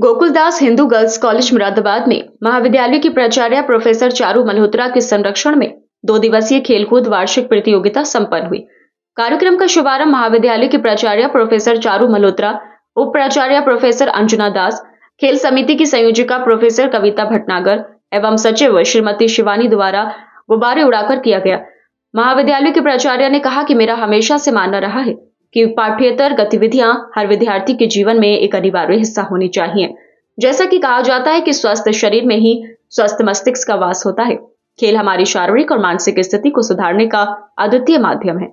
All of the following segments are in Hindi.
गोकुलदास हिंदू गर्ल्स कॉलेज मुरादाबाद में महाविद्यालय की प्राचार्य प्रोफेसर चारू मल्होत्रा के संरक्षण में 2 दिवसीय खेलकूद वार्षिक प्रतियोगिता संपन्न हुई। कार्यक्रम का शुभारंभ महाविद्यालय के प्राचार्य प्रोफेसर चारू मल्होत्रा, उप प्राचार्य प्रोफेसर अंजुना दास, खेल समिति की संयोजिका प्रोफेसर कविता भटनागर एवं सचिव श्रीमती शिवानी द्वारा गुब्बारे उड़ाकर किया गया। महाविद्यालय के प्राचार्य ने कहा कि मेरा हमेशा से मानना रहा है कि पाठ्येतर गतिविधियां हर विद्यार्थी के जीवन में एक अनिवार्य हिस्सा होनी चाहिए। जैसा कि कहा जाता है कि स्वस्थ शरीर में ही स्वस्थ मस्तिष्क का वास होता है। खेल हमारी शारीरिक और मानसिक स्थिति को सुधारने का अद्वितीय माध्यम है।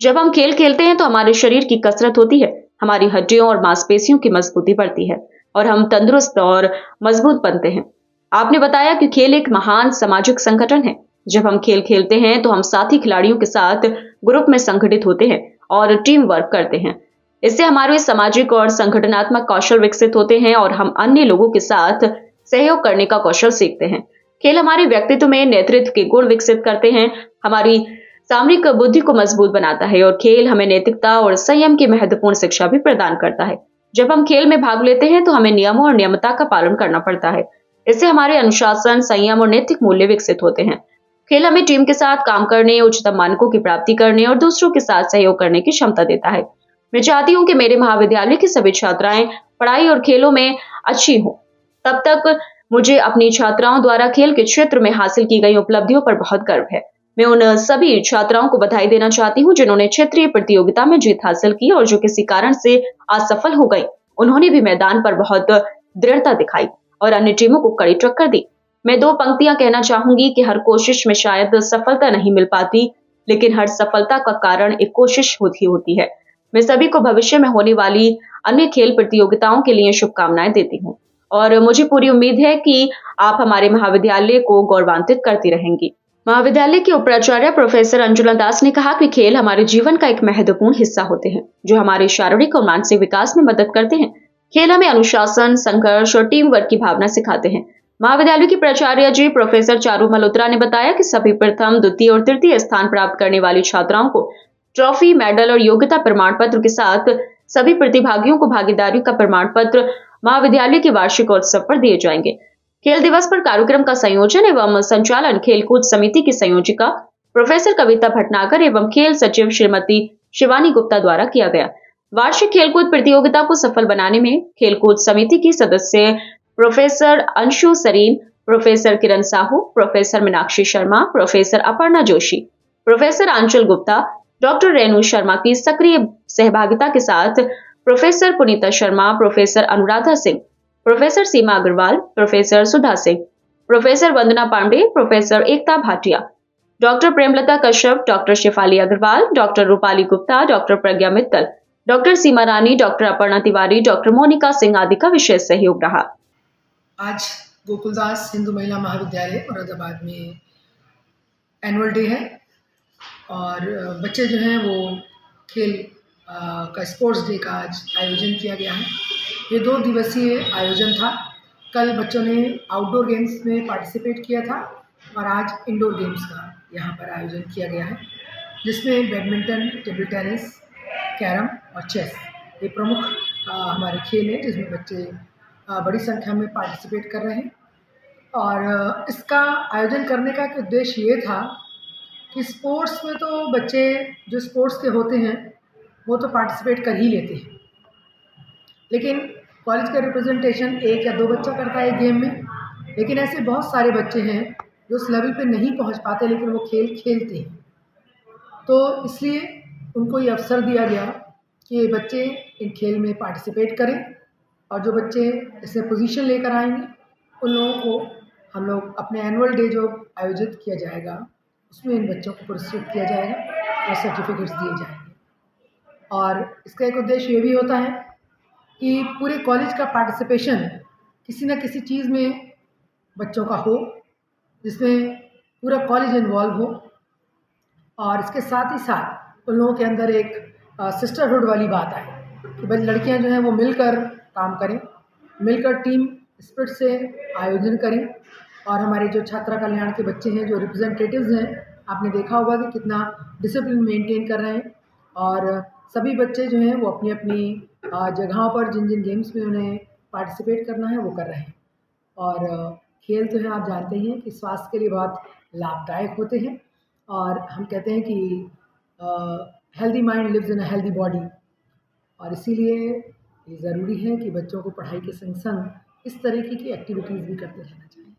जब हम खेल खेलते हैं तो हमारे शरीर की कसरत होती है, हमारी हड्डियों और मांसपेशियों की मजबूती बढ़ती है और हम तंदुरुस्त और मजबूत बनते हैं। आपने बताया कि खेल एक महान सामाजिक संगठन है। जब हम खेल खेलते हैं तो हम साथी खिलाड़ियों के साथ ग्रुप में संगठित होते हैं और टीम वर्क करते हैं। इससे हमारे सामाजिक और संगठनात्मक कौशल विकसित होते हैं और हम अन्य लोगों के साथ सहयोग करने का कौशल सीखते हैं। खेल हमारे व्यक्तित्व में नेतृत्व के गुण विकसित करते हैं, हमारी सामरिक बुद्धि को मजबूत बनाता है और खेल हमें नैतिकता और संयम की महत्वपूर्ण शिक्षा भी प्रदान करता है। जब हम खेल में भाग लेते हैं तो हमें नियमों और नियमता का पालन करना पड़ता है। इससे हमारे अनुशासन, संयम और नैतिक मूल्य विकसित होते हैं। खेल हमें टीम के साथ काम करने, उच्चतम मानकों की प्राप्ति करने और दूसरों के साथ सहयोग करने की क्षमता देता है। मैं चाहती हूँ कि मेरे महाविद्यालय की सभी छात्राएं पढ़ाई और खेलों में अच्छी हों। तब तक मुझे अपनी छात्राओं द्वारा खेल के क्षेत्र में हासिल की गई उपलब्धियों पर बहुत गर्व है। मैं उन सभी छात्राओं को बधाई देना चाहती हूँ जिन्होंने क्षेत्रीय प्रतियोगिता में जीत हासिल की और जो किसी कारण से असफल हो गई। उन्होंने भी मैदान पर बहुत दृढ़ता दिखाई और अन्य टीमों को कड़ी टक्कर दी। मैं 2 पंक्तियां कहना चाहूंगी कि हर कोशिश में शायद सफलता नहीं मिल पाती, लेकिन हर सफलता का कारण एक कोशिश होती है। मैं सभी को भविष्य में होने वाली अन्य खेल प्रतियोगिताओं के लिए शुभकामनाएं देती हूँ और मुझे पूरी उम्मीद है कि आप हमारे महाविद्यालय को गौरवान्वित करती रहेंगी। महाविद्यालय के उपाचार्य प्रोफेसर अंजुना दास ने कहा कि खेल हमारे जीवन का एक महत्वपूर्ण हिस्सा होते हैं, जो हमारे शारीरिक और मानसिक विकास में मदद करते हैं। खेल हमें अनुशासन, संघर्ष और टीम वर्क की भावना सिखाते हैं। महाविद्यालय की प्राचार्य जी प्रोफेसर चारू मल्होत्रा ने बताया कि सभी प्रथम, द्वितीय और तृतीय स्थान प्राप्त करने वाली छात्राओं को ट्रॉफी, मेडल और योग्यता प्रमाण पत्र के साथ सभी प्रतिभागियों को भागीदारी का प्रमाण पत्र महाविद्यालय के वार्षिकोत्सव पर दिए जाएंगे। खेल दिवस पर कार्यक्रम का संयोजन एवं संचालन खेलकूद समिति की संयोजिका प्रोफेसर कविता भटनागर एवं खेल सचिव श्रीमती शिवानी गुप्ता द्वारा किया गया। वार्षिक खेलकूद प्रतियोगिता को सफल बनाने में खेलकूद समिति की सदस्य professor Anshu Sarin, professor Kiran Sahu, professor Meenakshi Sharma, professor Aparna Joshi, professor Aanchal Gupta, doctor Renu Sharma की सक्रिय सहभागिता के साथ professor Punita Sharma, professor Anuradha Singh, professor Seema Agarwal, professor Sudha Singh, professor Vandana Pandey, professor Ekta Bhatia, doctor Premlata Kashyap, doctor Shifali Agarwal, doctor Rupali Gupta, doctor Pragya Mittal, doctor Seema Rani, doctor Aparna Tiwari, doctor Monika Singh आदि का विशेष सहयोग रहा। आज गोकुलदास हिंदू महिला महाविद्यालय मुरादाबाद में एनुअल डे है और बच्चे जो हैं वो खेल का स्पोर्ट्स डे का आज आयोजन किया गया है। ये 2 दिवसीय आयोजन था। कल बच्चों ने आउटडोर गेम्स में पार्टिसिपेट किया था और आज इंडोर गेम्स का यहाँ पर आयोजन किया गया है, जिसमें बैडमिंटन, टेबल टेनिस, कैरम और चेस ये प्रमुख हमारे खेल हैं, जिसमें बच्चे बड़ी संख्या में पार्टिसिपेट कर रहे हैं। और इसका आयोजन करने का एक उद्देश्य ये था कि स्पोर्ट्स में तो बच्चे जो स्पोर्ट्स के होते हैं वो तो पार्टिसिपेट कर ही लेते हैं, लेकिन कॉलेज का रिप्रेजेंटेशन 1 या 2 बच्चा करता है एक गेम में, लेकिन ऐसे बहुत सारे बच्चे हैं जो उस लेवल पे नहीं पहुंच पाते, लेकिन वो खेल खेलते हैं। तो इसलिए उनको ये अवसर दिया गया कि ये बच्चे इन खेल में पार्टिसिपेट करें और जो बच्चे इसमें पोजीशन लेकर आएंगे उन लोगों को हम लोग अपने एनुअल डे जो आयोजित किया जाएगा उसमें इन बच्चों को पुरस्कृत किया जाएगा और सर्टिफिकेट्स दिए जाएंगे। और इसका एक उद्देश्य ये भी होता है कि पूरे कॉलेज का पार्टिसिपेशन किसी न किसी चीज़ में बच्चों का हो, जिसमें पूरा कॉलेज इन्वॉल्व हो। और इसके साथ ही साथ उन लोगों के अंदर एक सिस्टरहुड वाली बात आए कि भाई लड़कियां जो हैं वो मिलकर काम करें, मिलकर टीम स्पिरिट से आयोजन करें। और हमारे जो छात्रा कल्याण के बच्चे हैं, जो रिप्रेजेंटेटिव्स हैं, आपने देखा होगा कि कितना डिसिप्लिन मेंटेन कर रहे हैं। और सभी बच्चे जो हैं वो अपनी अपनी जगहों पर जिन जिन गेम्स में उन्हें पार्टिसिपेट करना है वो कर रहे हैं। और खेल तो है, आप जानते ही हैं कि स्वास्थ्य के लिए बहुत लाभदायक होते हैं। और हम कहते हैं कि healthy mind lives in a healthy body, और इसीलिए ये ज़रूरी है कि बच्चों को पढ़ाई के संग संग इस तरीके की एक्टिविटीज़ भी करते रहना चाहिए।